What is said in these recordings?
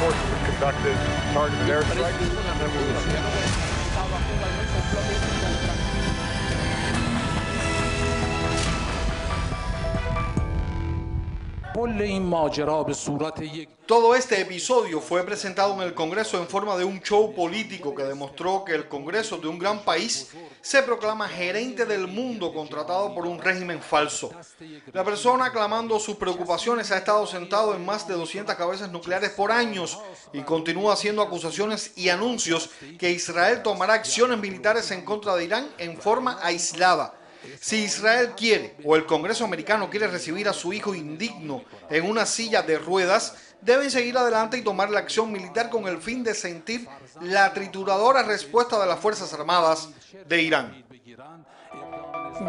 forces have conducted targeted airstrikes. Todo este episodio fue presentado en el Congreso en forma de un show político que demostró que el Congreso de un gran país se proclama gerente del mundo contratado por un régimen falso. La persona aclamando sus preocupaciones ha estado sentado en más de 200 cabezas nucleares por años y continúa haciendo acusaciones y anuncios que Israel tomará acciones militares en contra de Irán en forma aislada. Si Israel quiere o el Congreso americano quiere recibir a su hijo indigno en una silla de ruedas, deben seguir adelante y tomar la acción militar con el fin de sentir la trituradora respuesta de las Fuerzas Armadas de Irán.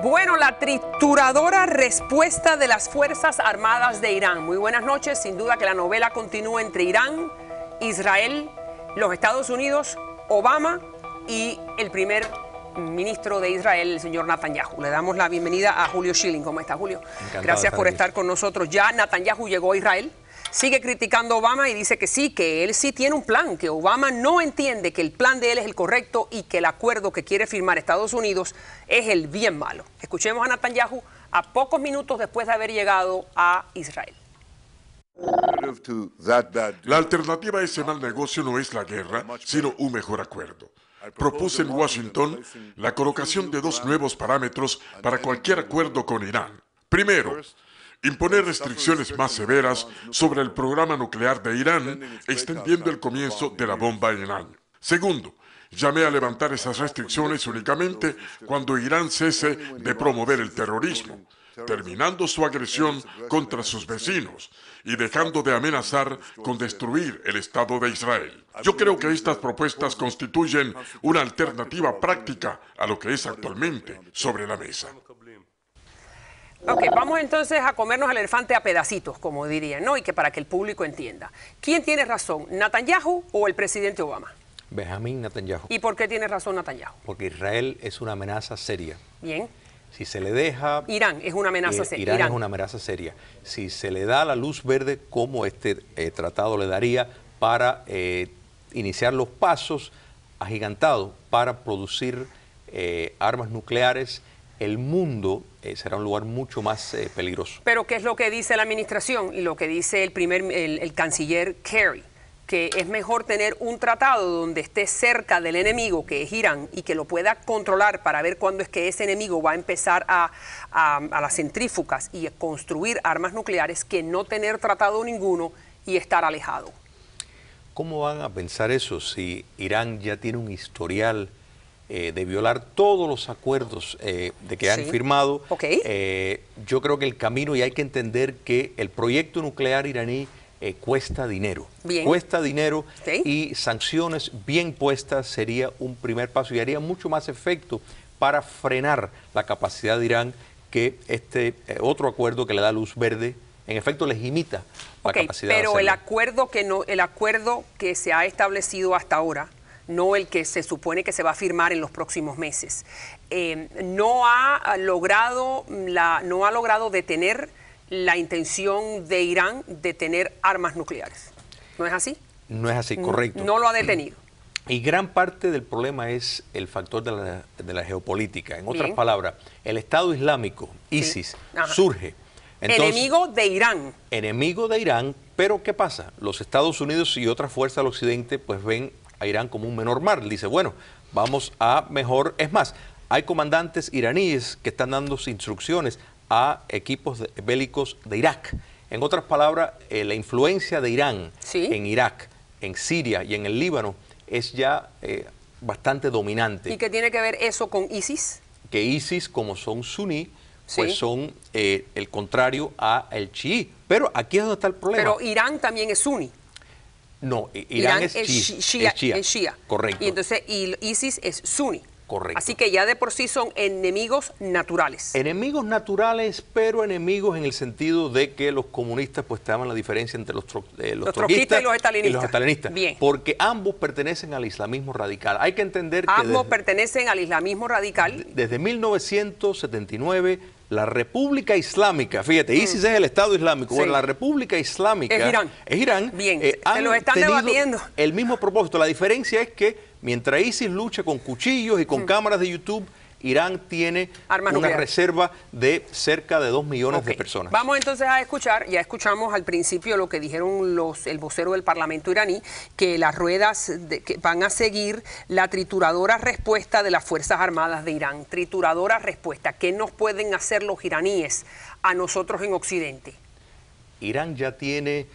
Bueno, la trituradora respuesta de las Fuerzas Armadas de Irán. Muy buenas noches. Sin duda que la novela continúa entre Irán, Israel, los Estados Unidos, Obama y el primer ministro de Israel, el señor Netanyahu. Le damos la bienvenida a Julio Schilling. ¿Cómo está, Julio? Encantado. Gracias por estar con nosotros. Ya Netanyahu llegó a Israel. Sigue criticando a Obama y dice que sí, que él sí tiene un plan, que Obama no entiende que el plan de él es el correcto y que el acuerdo que quiere firmar Estados Unidos es el bien malo. Escuchemos a Netanyahu a pocos minutos después de haber llegado a Israel. La alternativa a ese mal negocio no es la guerra, sino un mejor acuerdo. Propuse en Washington la colocación de dos nuevos parámetros para cualquier acuerdo con Irán. Primero, imponer restricciones más severas sobre el programa nuclear de Irán, extendiendo el comienzo de la bomba en Irán. Segundo, llamé a levantar esas restricciones únicamente cuando Irán cese de promover el terrorismo, terminando su agresión contra sus vecinos y dejando de amenazar con destruir el Estado de Israel. Yo creo que estas propuestas constituyen una alternativa práctica a lo que es actualmente sobre la mesa. Ok, vamos entonces a comernos el elefante a pedacitos, como dirían, ¿no? Y que para que el público entienda. ¿Quién tiene razón, Netanyahu o el presidente Obama? Benjamín Netanyahu. ¿Y por qué tiene razón Netanyahu? Porque Israel es una amenaza seria. Bien. Si se le deja... Irán es una amenaza seria. Irán es una amenaza seria. Si se le da la luz verde, como este tratado le daría para iniciar los pasos agigantados para producir armas nucleares, el mundo será un lugar mucho más peligroso. Pero ¿qué es lo que dice la administración y lo que dice el canciller Kerry? Que es mejor tener un tratado donde esté cerca del enemigo, que es Irán, y que lo pueda controlar para ver cuándo es que ese enemigo va a empezar a las centrífugas y a construir armas nucleares, que no tener tratado ninguno y estar alejado. ¿Cómo van a pensar eso si Irán ya tiene un historial de violar todos los acuerdos de que han firmado? Okay. Yo creo que el camino, y hay que entender que el proyecto nuclear iraní cuesta dinero. Bien. Cuesta dinero, Sí. y sanciones bien puestas sería un primer paso y haría mucho más efecto para frenar la capacidad de Irán que este otro acuerdo que le da luz verde, en efecto les imita la capacidad de pero hacerlo. el acuerdo que se ha establecido hasta ahora, no el que se supone que se va a firmar en los próximos meses, no ha logrado detener la intención de Irán de tener armas nucleares. ¿No es así? No es así, correcto. No lo ha detenido. Y gran parte del problema es el factor de la geopolítica. En otras palabras, el Estado Islámico, ISIS, surge. Entonces, enemigo de Irán. Enemigo de Irán, pero ¿qué pasa? Los Estados Unidos y otras fuerzas del Occidente pues ven a Irán como un menor mal. Dice, bueno, vamos a mejor... Es más, hay comandantes iraníes que están dando instrucciones a equipos bélicos de Irak. En otras palabras, la influencia de Irán en Irak, en Siria y en el Líbano es ya bastante dominante. ¿Y qué tiene que ver eso con ISIS? Que ISIS, como son suní, pues son el contrario a el chií. Pero aquí es donde está el problema. Pero Irán también es suní. No, Irán es shia. Correcto. Y entonces ISIS es suní. Correcto. Así que ya de por sí son enemigos naturales. Enemigos naturales, pero enemigos en el sentido de que los comunistas pues estaban la diferencia entre los troquistas y los estalinistas. Bien. Porque ambos pertenecen al islamismo radical. Hay que entender que ambos pertenecen al islamismo radical. Desde 1979 la República Islámica, fíjate, ISIS es el Estado Islámico, Sí. bueno, la República Islámica Es Irán. Bien, se los están tenido debatiendo. el mismo propósito. La diferencia es que mientras ISIS lucha con cuchillos y con cámaras de YouTube, Irán tiene Armas una nucleares. reserva de cerca de 2 millones de Ok. personas. Vamos entonces a escuchar, ya escuchamos al principio lo que dijeron el vocero del Parlamento iraní, que las ruedas que van a seguir la trituradora respuesta de las Fuerzas Armadas de Irán. Trituradora respuesta. ¿Qué nos pueden hacer los iraníes a nosotros en Occidente? Irán ya tiene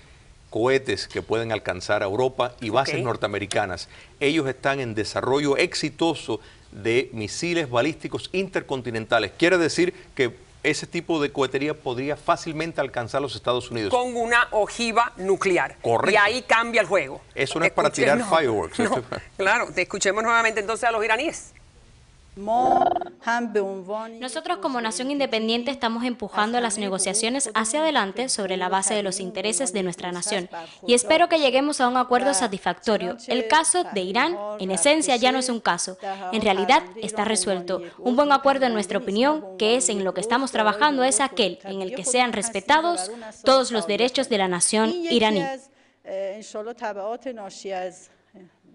cohetes que pueden alcanzar a Europa y bases Ok. norteamericanas. Ellos están en desarrollo exitoso de misiles balísticos intercontinentales. Quiere decir que ese tipo de cohetería podría fácilmente alcanzar los Estados Unidos. Con una ojiva nuclear. Correcto. Y ahí cambia el juego. Eso no es para tirar fireworks. No, claro, te escuchemos nuevamente entonces a los iraníes. Nosotros como nación independiente estamos empujando las negociaciones hacia adelante sobre la base de los intereses de nuestra nación y espero que lleguemos a un acuerdo satisfactorio. El caso de Irán, en esencia, ya no es un caso. En realidad está resuelto. Un buen acuerdo, en nuestra opinión, que es en lo que estamos trabajando, es aquel en el que sean respetados todos los derechos de la nación iraní.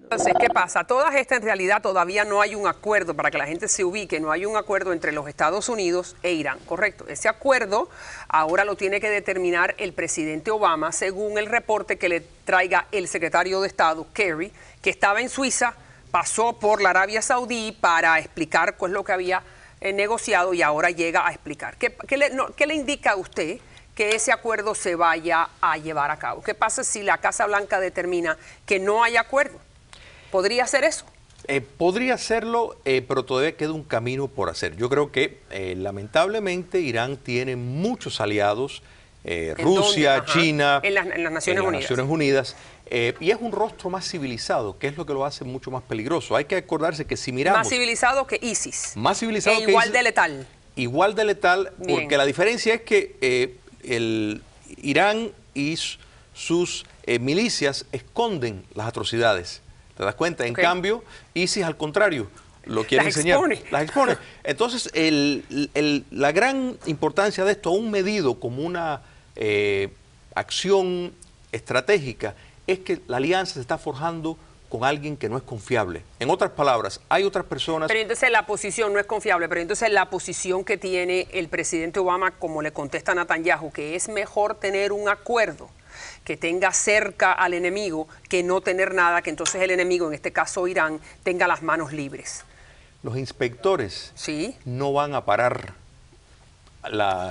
Entonces, ¿qué pasa? Todas estas, en realidad, todavía no hay un acuerdo, para que la gente se ubique, no hay un acuerdo entre los Estados Unidos e Irán, ¿correcto? Ese acuerdo ahora lo tiene que determinar el presidente Obama, según el reporte que le traiga el secretario de Estado, Kerry, que estaba en Suiza, pasó por la Arabia Saudí para explicar qué es lo que había negociado y ahora llega a explicar. ¿Qué le indica a usted que ese acuerdo se vaya a llevar a cabo? ¿Qué pasa si la Casa Blanca determina que no hay acuerdo? ¿Podría ser eso? Podría serlo, pero todavía queda un camino por hacer. Yo creo que lamentablemente Irán tiene muchos aliados, Rusia, dónde? China, En las Naciones Unidas. Naciones Unidas, y es un rostro más civilizado, que es lo que lo hace mucho más peligroso. Hay que acordarse que si miramos... Más civilizado que ISIS. Más civilizado e que igual ISIS, de letal. Igual de letal, Bien. porque la diferencia es que el Irán y sus milicias esconden las atrocidades. ¿Te das cuenta? En Ok. cambio, ISIS al contrario, lo quiere Las enseñar. expone. Las expone. Entonces, la gran importancia de esto, aún medido como una acción estratégica, es que la alianza se está forjando con alguien que no es confiable. En otras palabras, hay otras personas... Pero entonces la posición no es confiable, pero entonces la posición que tiene el presidente Obama, como le contesta a Netanyahu, que es mejor tener un acuerdo que tenga cerca al enemigo que no tener nada, que entonces el enemigo, en este caso Irán, tenga las manos libres. Los inspectores ¿Sí? no van a parar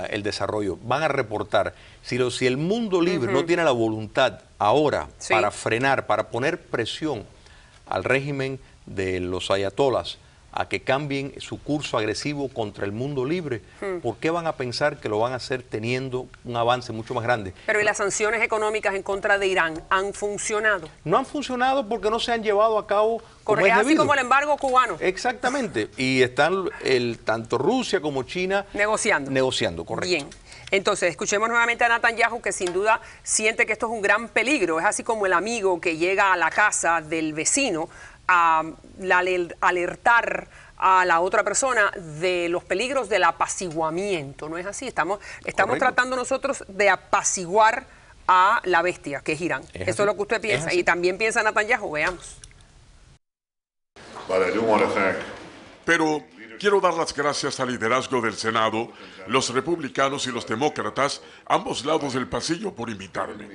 el desarrollo, van a reportar. Si el mundo libre no tiene la voluntad ahora Sí. para frenar, para poner presión al régimen de los ayatolas a que cambien su curso agresivo contra el mundo libre, ¿por qué van a pensar que lo van a hacer teniendo un avance mucho más grande? Pero ¿y las sanciones económicas en contra de Irán han funcionado? No han funcionado porque no se han llevado a cabo como Es es así debido. como el embargo cubano. Exactamente. Y están tanto Rusia como China Negociando. Negociando, correcto. Bien. Entonces, escuchemos nuevamente a Netanyahu, que sin duda siente que esto es un gran peligro. Es así como el amigo que llega a la casa del vecino a alertar a la otra persona de los peligros del apaciguamiento. ¿No es así? Estamos Correcto. tratando nosotros de apaciguar a la bestia, que es Irán. Es Eso así. es lo que usted Es piensa. así. Y también piensa Netanyahu. Veamos. But I do want to thank Pero quiero dar las gracias al liderazgo del Senado, los republicanos y los demócratas, ambos lados del pasillo, por invitarme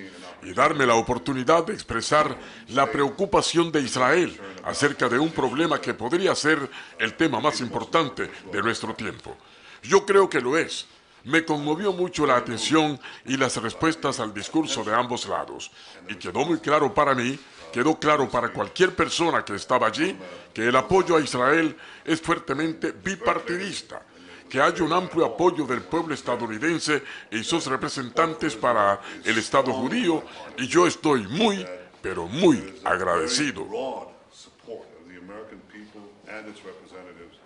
y darme la oportunidad de expresar la preocupación de Israel acerca de un problema que podría ser el tema más importante de nuestro tiempo. Yo creo que lo es. Me conmovió mucho la atención y las respuestas al discurso de ambos lados. Y quedó muy claro para mí, quedó claro para cualquier persona que estaba allí, que el apoyo a Israel es fuertemente bipartidista, que hay un amplio apoyo del pueblo estadounidense y sus representantes para el Estado judío, y yo estoy muy, pero muy agradecido. broad support of the American people and its representatives.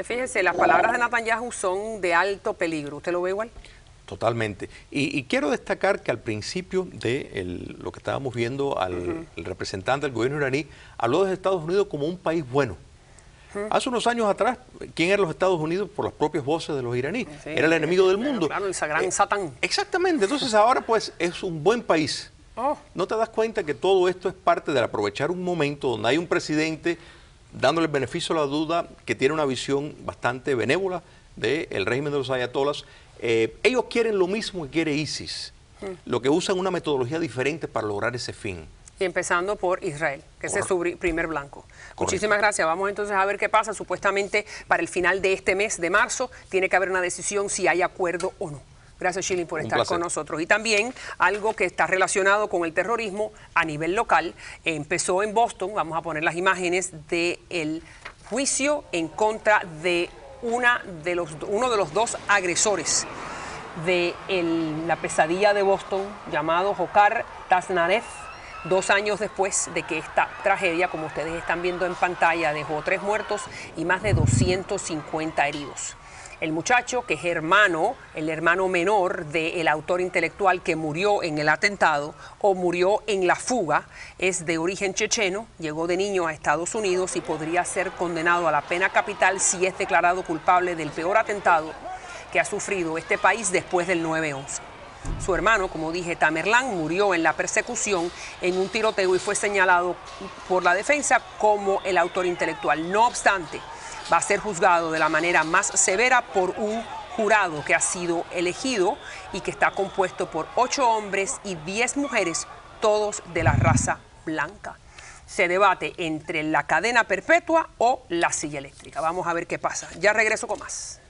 Fíjese, las palabras de Netanyahu son de alto peligro. ¿Usted lo ve igual? Totalmente. Y quiero destacar que al principio de lo que estábamos viendo, el representante del gobierno iraní habló de Estados Unidos como un país bueno. Hace unos años atrás, ¿quién era los Estados Unidos? Por las propias voces de los iraníes. Sí, era el enemigo del mundo. Claro, el gran Satán. Exactamente. Entonces ahora pues es un buen país. Oh. ¿No te das cuenta que todo esto es parte de aprovechar un momento donde hay un presidente dándole el beneficio a la duda, que tiene una visión bastante benévola del régimen de los ayatolas? Ellos quieren lo mismo que quiere ISIS, lo que usan una metodología diferente para lograr ese fin. Y empezando por Israel, que ese es su primer blanco. Correcto. Muchísimas gracias. Vamos entonces a ver qué pasa. Supuestamente para el final de este mes de marzo tiene que haber una decisión si hay acuerdo o no. Gracias, Shilin, por estar con nosotros. Y también algo que está relacionado con el terrorismo a nivel local. Empezó en Boston, vamos a poner las imágenes del juicio en contra de uno de los dos agresores de la pesadilla de Boston, llamado Dzhokhar Tsarnaev. 2 años después de que esta tragedia, como ustedes están viendo en pantalla, dejó 3 muertos y más de 250 heridos. El muchacho, que es el hermano menor del autor intelectual que murió en el atentado o murió en la fuga, es de origen checheno, llegó de niño a Estados Unidos y podría ser condenado a la pena capital si es declarado culpable del peor atentado que ha sufrido este país después del 9/11. Su hermano, como dije, Tamerlán, murió en la persecución en un tiroteo y fue señalado por la defensa como el autor intelectual. No obstante, va a ser juzgado de la manera más severa por un jurado que ha sido elegido y que está compuesto por 8 hombres y 10 mujeres, todos de la raza blanca. Se debate entre la cadena perpetua o la silla eléctrica. Vamos a ver qué pasa. Ya regreso con más.